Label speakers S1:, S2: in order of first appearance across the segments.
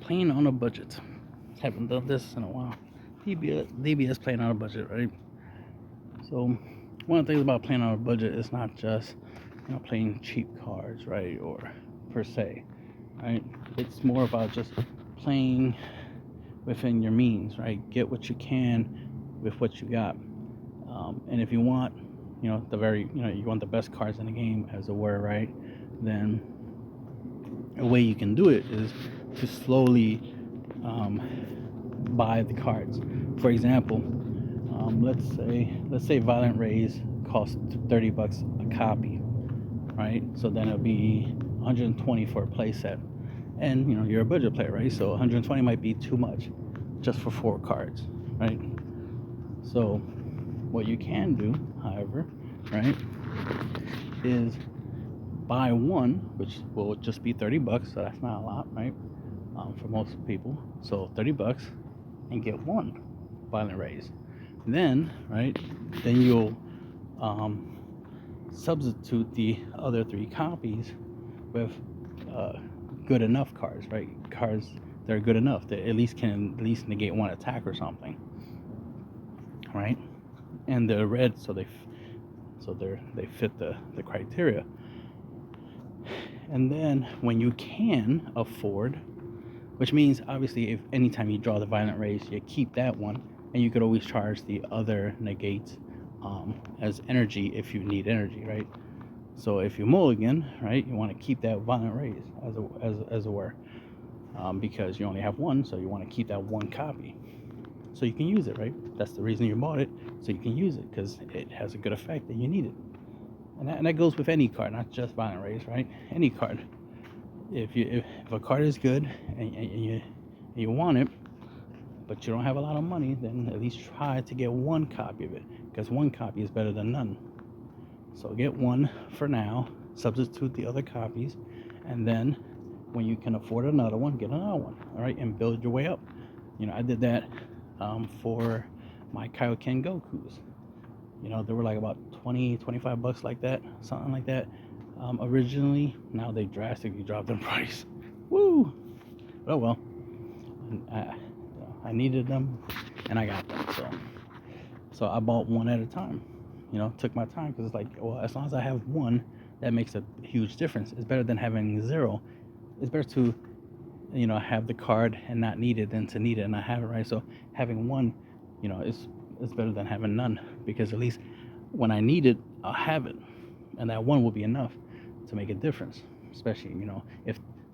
S1: playing on a budget. Haven't done this in a while. DBS playing on a budget, right? So one of the things about playing on a budget is not just playing cheap cards, right? Or per se, right? It's more about just playing within your means, right? Get what you can with what you got. And if you want, you want the best cards in the game, as it were, right? Then a way you can do it is to slowly buy the cards. For example, let's say Violent Rays costs $30 a copy, right? So then it'll be 120 for a playset, and you're a budget player, right? So 120 might be too much just for 4 cards, right? So what you can do, however, right, is buy one, which will just be $30, so that's not a lot, right? For most people, so $30, and get one Violent Rays. Then, right, then you'll substitute the other 3 copies with good enough cards, right? Cards that are good enough that at least negate one attack or something, right? And they're red, so they fit the criteria. And then when you can afford, which means obviously if anytime you draw the Violent Rays, you keep that one, and you could always charge the other negates as energy if you need energy, right? So if you mulligan, right, you want to keep that Violent Rays as it were, because you only have one, so you want to keep that one copy so you can use it, right? That's the reason you bought it, so you can use it because it has a good effect and you need it. And that goes with any card, not just Violent Rays, right? Any card. If a card is good and you want it, but you don't have a lot of money, then at least try to get one copy of it, because one copy is better than none. So get one for now, substitute the other copies, and then when you can afford another one, get another one, all right, and build your way up. I did that for my Kaioken Gokus. They were like about $20-$25 like that, something like that. Originally, now they drastically dropped in price. Woo! Oh well, I needed them, and I got them. So I bought one at a time. Took my time, because it's like, well, as long as I have one, that makes a huge difference. It's better than having 0. It's better to, have the card and not need it than to need it and not have it, right? So having one, is better than having none, because at least when I need it, I'll have it, and that one will be enough to make a difference. Especially,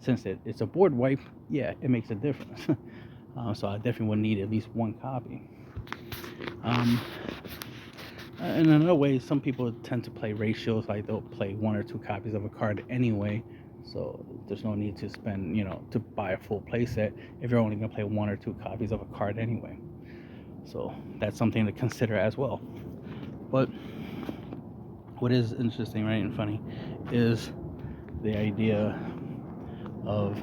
S1: since it's a board wipe, yeah, it makes a difference. So I definitely would need at least one copy. In another way, some people tend to play ratios, like they'll play 1 or 2 copies of a card anyway, so there's no need to spend, to buy a full playset if you're only going to play 1 or 2 copies of a card anyway. So that's something to consider as well. But what is interesting, right, and funny is the idea of,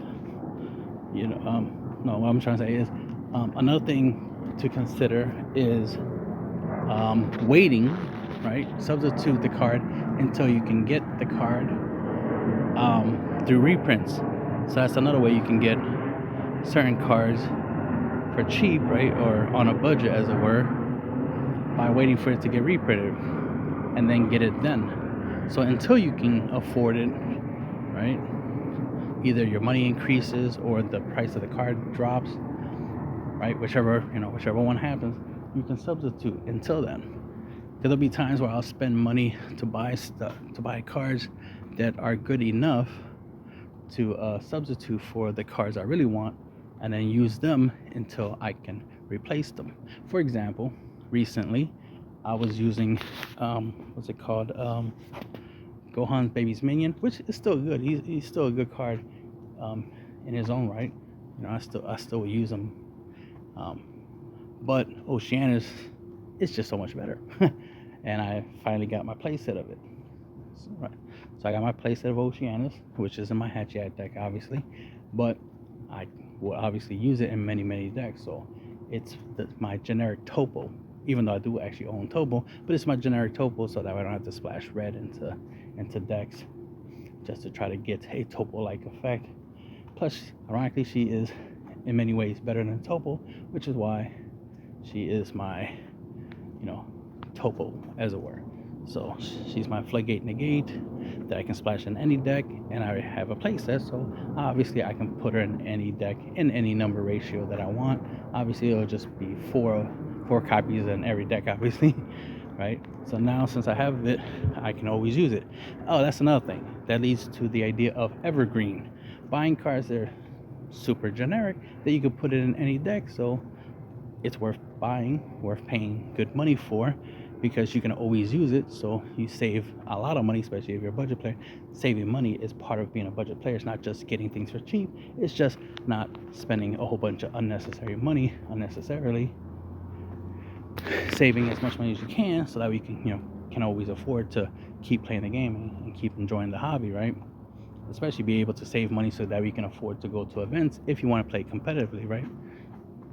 S1: no, what I'm trying to say is, another thing to consider is waiting, right? Substitute the card until you can get the card through reprints. So that's another way you can get certain cards for cheap, right? Or on a budget, as it were, by waiting for it to get reprinted and then get it then. So until you can afford it, right? Either your money increases or the price of the card drops, right? Whichever one happens, you can substitute until then. There'll be times where I'll spend money to buy cards that are good enough to substitute for the cards I really want, and then use them until I can replace them. For example, recently I was using what's it called? Gohan's Baby's Minion, which is still good. He's still a good card in his own right. I still will use him. But Oceanus is just so much better. And I finally got my playset of it. So I got my playset of Oceanus, which is in my Hatchet deck, obviously. But I will obviously use it in many, many decks. So it's my generic topo, even though I do actually own topo. But it's my generic topo, so that I don't have to splash red into decks just to try to get a topo-like effect. Plus, ironically, she is in many ways better than Topo, which is why she is my, Topo, as it were. So she's my Floodgate Negate that I can splash in any deck, and I have a playset, so obviously I can put her in any deck in any number ratio that I want. Obviously it'll just be four copies in every deck, obviously, right? So now since I have it, I can always use it. Oh, that's another thing. That leads to the idea of evergreen. Buying cards that are super generic that you could put it in any deck, so it's worth buying, worth paying good money for, because you can always use it, so you save a lot of money, especially if you're a budget player. Saving money is part of being a budget player. It's not just getting things for cheap, it's just not spending a whole bunch of unnecessary money unnecessarily, saving as much money as you can so that we can always afford to keep playing the game and keep enjoying the hobby, right? Especially be able to save money so that we can afford to go to events if you want to play competitively, right?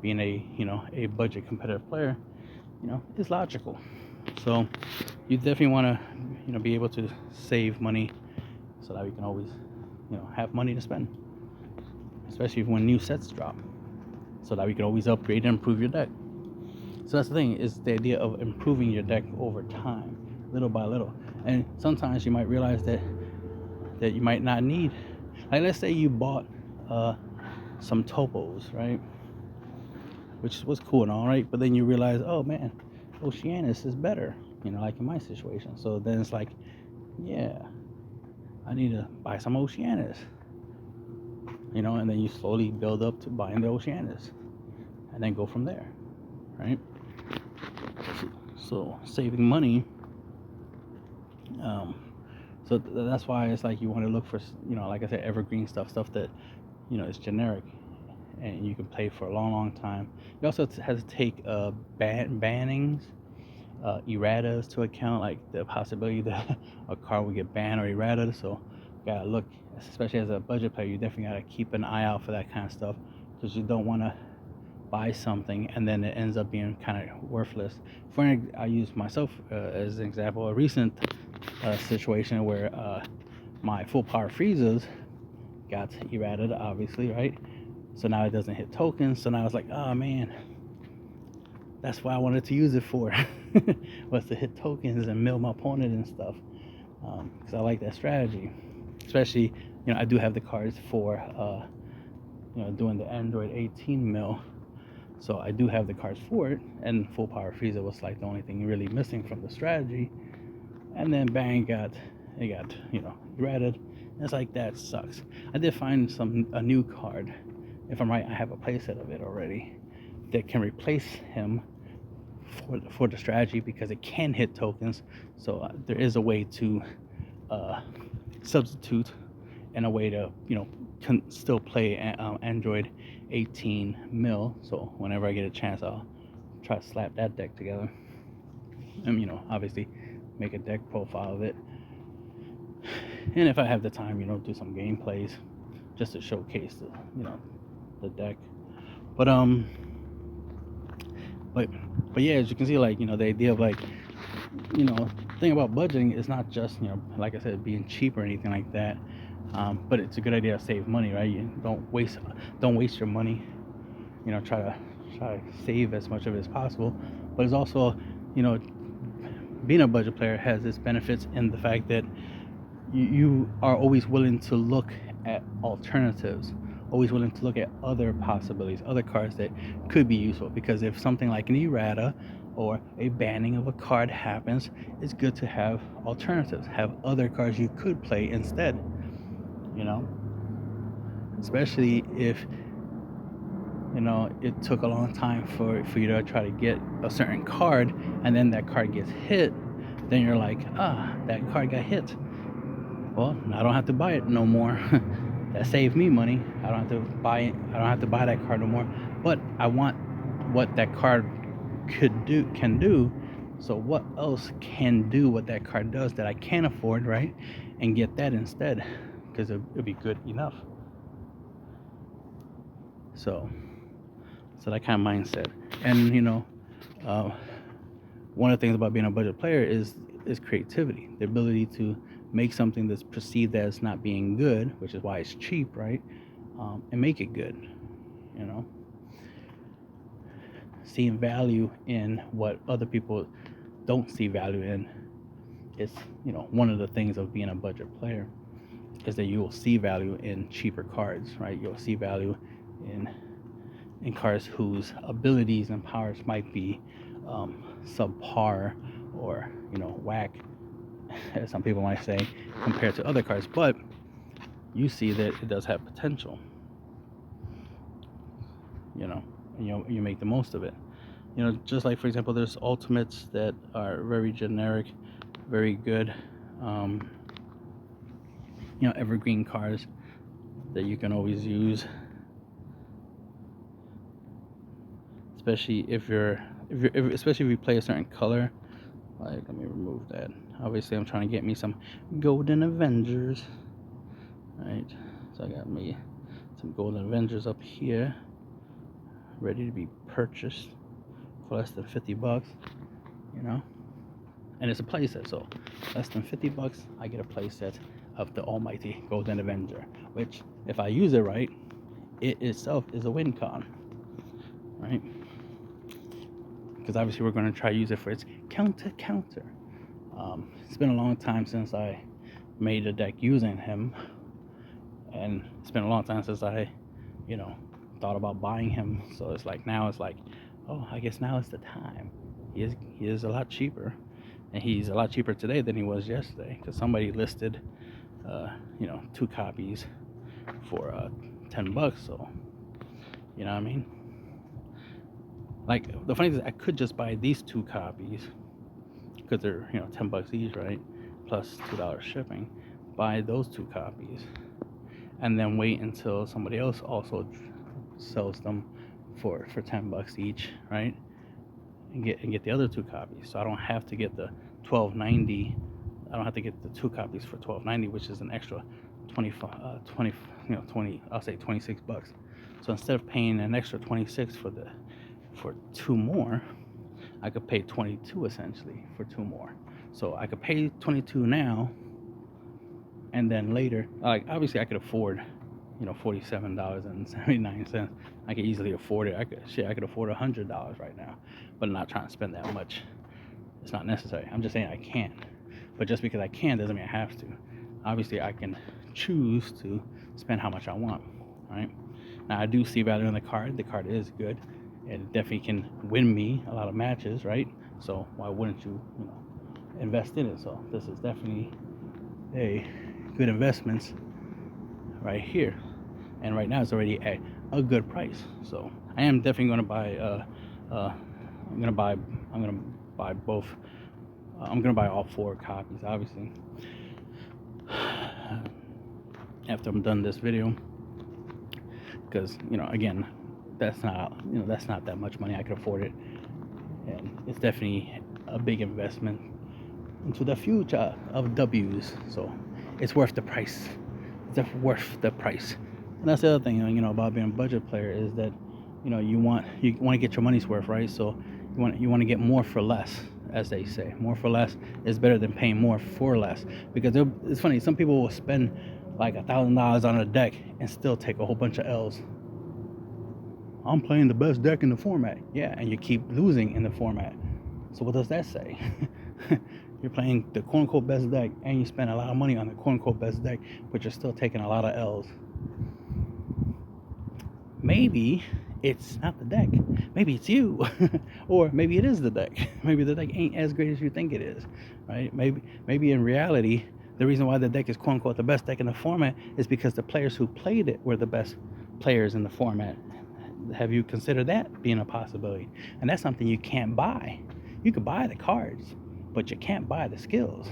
S1: Being a budget competitive player, is logical. So you definitely want to be able to save money so that we can always have money to spend, especially when new sets drop, so that we can always upgrade and improve your deck. So that's the thing, is the idea of improving your deck over time, little by little. And sometimes you might realize that you might not need, like, let's say you bought some Topos, right, which was cool and all, right, but then you realize, oh man, Oceanus is better, like in my situation. So then it's like, yeah, I need to buy some Oceanus, and then you slowly build up to buying the Oceanus and then go from there, right? So saving money, so that's why it's like you want to look for, like I said, evergreen stuff that is generic and you can play for a long time. You also have to take bannings, erratas to account, like the possibility that a card will get banned or errata. So you gotta look, especially as a budget player, you definitely gotta keep an eye out for that kind of stuff, because you don't want to buy something and then it ends up being kind of worthless. I use myself as an example, a recent situation where my full power freezers got errated, obviously, right? So now it doesn't hit tokens. So now it's like, oh man, that's what I wanted to use it for, was to hit tokens and mill my opponent and stuff, because I like that strategy. Especially, I do have the cards for doing the Android 18 mill, so I do have the cards for it, and full power freezer was like the only thing really missing from the strategy. And then bang, it got errated. And it's like, that sucks. I did find a new card, if I'm right. I have a playset of it already that can replace him for the strategy, because it can hit tokens. So there is a way to substitute, and a way to can still play Android 18 mil. So whenever I get a chance, I'll try to slap that deck together, and obviously make a deck profile of it. And if I have the time, do some gameplays just to showcase the deck. But yeah, as you can see, like, the idea of, like, the thing about budgeting is not just, like I said, being cheap or anything like that. But it's a good idea to save money, right? You don't waste your money. Try to save as much of it as possible. But it's also, being a budget player has its benefits in the fact that you are always willing to look at alternatives, always willing to look at other possibilities, other cards that could be useful. Because if something like an errata or a banning of a card happens, it's good to have alternatives, have other cards you could play instead, especially if it took a long time for you to try to get a certain card, and then that card gets hit. Then you're like, that card got hit, well, I don't have to buy it no more. That saved me money. I don't have to buy that card no more. But I want what that card can do. So what else can do what that card does that I can't afford, right? And get that instead, because it'll be good enough. So that kind of mindset. And one of the things about being a budget player is creativity, the ability to make something that's perceived as not being good, which is why it's cheap, right? And make it good, you know. Seeing value in what other people don't see value in is, you know, one of the things of being a budget player, is that you will see value in cheaper cards, right? You'll see value in cards whose abilities and powers might be subpar, or, you know, whack, as some people might say, compared to other cards, but you see that it does have potential, you know, and you make the most of it. You know, just like, for example, there's ultimates that are very generic, very good, you know, evergreen cards that you can always use, especially if you play a certain color. Like, let me remove that. Obviously, I'm trying to get me some Golden Avengers, right? So I got me some Golden Avengers up here, ready to be purchased for less than $50, you know. And it's a playset, so less than $50, I get a playset of the almighty Golden Avenger, which, if I use it right, it itself is a win con, right? Because obviously we're going to try to use it for its counter. It's been a long time since I made a deck using him, and it's been a long time since I, you know, thought about buying him. So it's like, now it's like, oh, I guess now is the time. He is a lot cheaper, and he's a lot cheaper today than he was yesterday, because somebody listed, you know, 2 copies for $10. So, you know what I mean? Like, the funny thing is, I could just buy these 2 copies, because they're, you know, $10 each, right? Plus $2 shipping. Buy those 2 copies, and then wait until somebody else also sells them for $10 each, right? And get the other 2 copies. So I don't have to get the $12.90. I don't have to get the 2 copies for $12.90, which is an extra 20. I'll say $26. So instead of paying an extra 26 for 2 more, I could pay 22 essentially for 2 more. So I could pay 22 now, and then later, like, obviously I could afford, you know, $47.79. I could easily afford it. I could afford $100 right now, but I'm not trying to spend that much. It's not necessary. I'm just saying I can. But just because I can doesn't mean I have to. Obviously, I can choose to spend how much I want, right? Now, I do see value in the card. The card is good. It definitely can win me a lot of matches, right? So why wouldn't you, you know, invest in it? So this is definitely a good investment right here. And right now it's already at a good price. So I am definitely going to buy. I'm gonna buy both. I'm gonna buy all 4 copies, obviously, after I'm done this video, because, you know, again, that's not that much money. I could afford it, and it's definitely a big investment into the future of W's. So it's worth the price. It's worth the price. And that's the other thing, you know, about being a budget player, is that, you know, you want to get your money's worth, right? So you want to get more for less, as they say. More for less is better than paying more for less. Because it's funny, some people will spend like $1,000 on a deck and still take a whole bunch of L's. I'm playing the best deck in the format. Yeah, and you keep losing in the format. So what does that say? You're playing the quote-unquote best deck, and you spend a lot of money on the quote-unquote best deck, but you're still taking a lot of L's. Maybe it's not the deck. Maybe it's you. Or maybe it is the deck. Maybe the deck ain't as great as you think it is, right? Maybe in reality, the reason why the deck is quote-unquote the best deck in the format is because the players who played it were the best players in the format. Have you considered that being a possibility? And that's something you can't buy. You could buy the cards, but you can't buy the skills.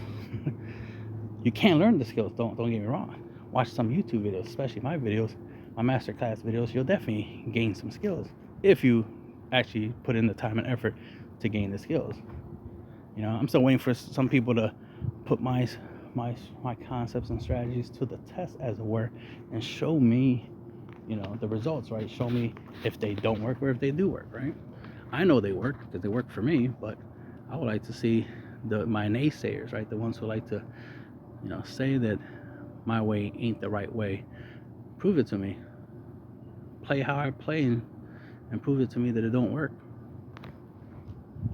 S1: You can't learn the skills, don't get me wrong. Watch some YouTube videos, especially my videos, my masterclass videos. You'll definitely gain some skills if you actually put in the time and effort to gain the skills. You know, I'm still waiting for some people to put my concepts and strategies to the test, as it were, and show me, you know, the results, right? Show me if they don't work or if they do work, right? I know they work because they work for me, but I would like to see my naysayers, right? The ones who like to, you know, say that my way ain't the right way. Prove it to me. play how I play and prove it to me that it don't work.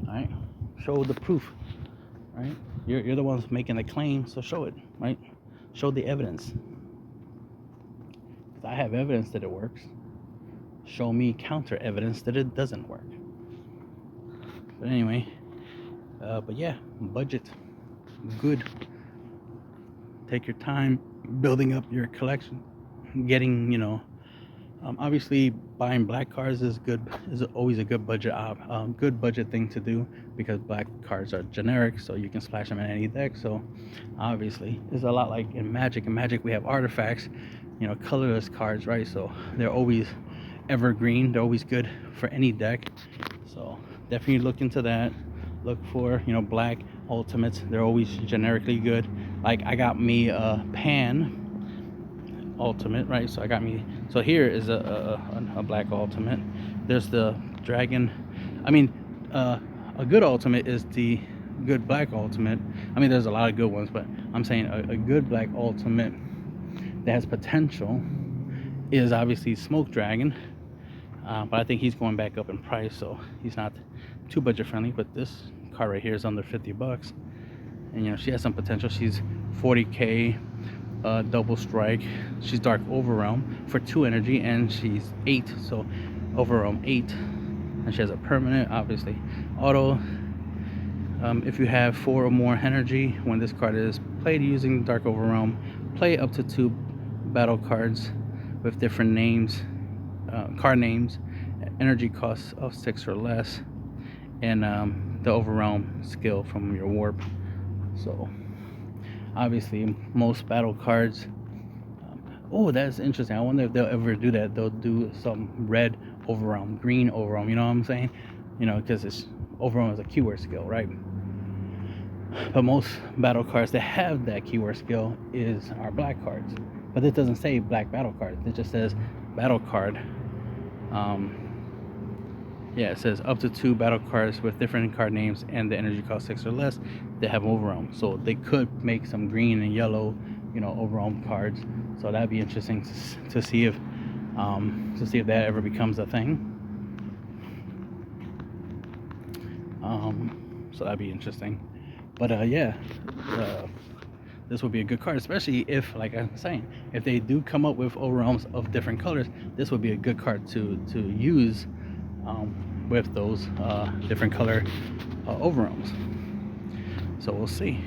S1: Right? Show the proof. Right? You're the ones making the claim, so show it. Right? Show the evidence. I have evidence that it works. Show me counter evidence that it doesn't work. But anyway, but yeah, budget, good. Take your time building up your collection, getting, obviously buying black cards is always a good budget thing to do, because black cards are generic, so you can splash them in any deck. So obviously it's a lot like in Magic. In Magic we have artifacts, colorless cards, right? So they're always evergreen, they're always good for any deck. So definitely look into that. Look for black ultimates, they're always generically good. Like I got me a Pan ultimate, right? So here is a black ultimate. There's the dragon. A good ultimate is the good black ultimate. There's a lot of good ones, but I'm saying a good black ultimate that has potential is obviously Smoke Dragon, but I think he's going back up in price, so he's not too budget friendly. But this card right here is under $50, and she has some potential. She's 40k, double strike. She's Dark Overrealm for 2 energy, and she's 8, so Overrealm 8, and she has a permanent, obviously auto. If you have 4 or more energy, when this card is played using Dark Overrealm, play up to 2 battle cards with different names, card names, energy costs of 6 or less, and the Overrealm skill from your warp. So obviously most battle cards, that's interesting. I wonder if they'll ever do that. They'll do some red Overrealm, green Overrealm, you know what I'm saying? Because it's Overrealm is a keyword skill, right? But most battle cards that have that keyword skill are black cards. But it doesn't say black battle cards. It just says battle card. It says up to 2 battle cards with different card names and the energy cost 6 or less that have Overrealm. So they could make some green and yellow, Overrealm cards. So that'd be interesting to see if that ever becomes a thing. So that'd be interesting. But this would be a good card, especially if, like I'm saying, if they do come up with Overrealms of different colors, this would be a good card to use with those different color Overrealms. So we'll see.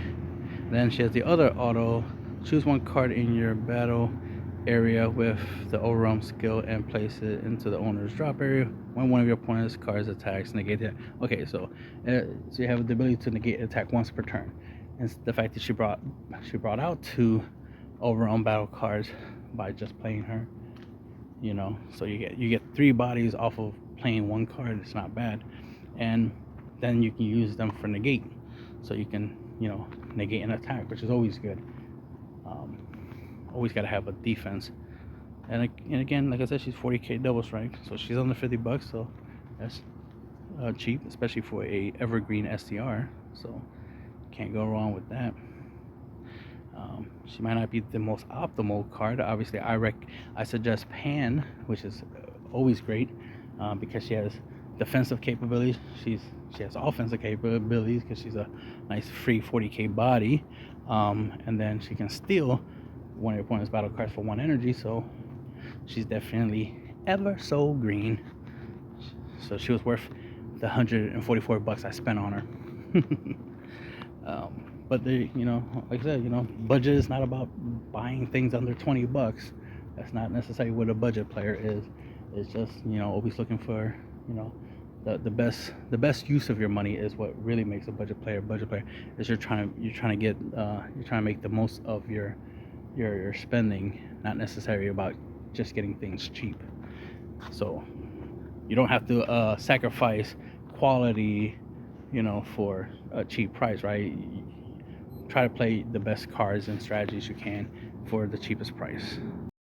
S1: Then she has the other auto. Choose 1 card in your battle area with the Overrealm skill and place it into the owner's drop area. When one of your opponent's cards attacks, negate that. Okay, so you have the ability to negate attack once per turn. And the fact that she brought out 2 Overrealm battle cards by just playing her, so you get 3 bodies off of playing 1 card. It's not bad. And then you can use them for negate, so you can negate an attack, which is always good. Always got to have a defense. And again, like I said, she's 40k double strike, so she's under $50, so that's cheap, especially for a evergreen STR. So can't go wrong with that. She might not be the most optimal card. Obviously, I suggest Pan, which is always great, because she has defensive capabilities. She has offensive capabilities because she's a nice free 40k body, and then she can steal one of your opponent's battle cards for 1 energy. So she's definitely ever so green. So she was worth the $144 I spent on her. But like I said, budget is not about buying things under $20. That's not necessarily what a budget player is. It's just always looking for the best use of your money is what really makes a budget player. Budget player is you're trying to make the most of your spending, not necessarily about just getting things cheap. So you don't have to sacrifice quality, for a cheap price, right? Try to play the best cards and strategies you can for the cheapest price.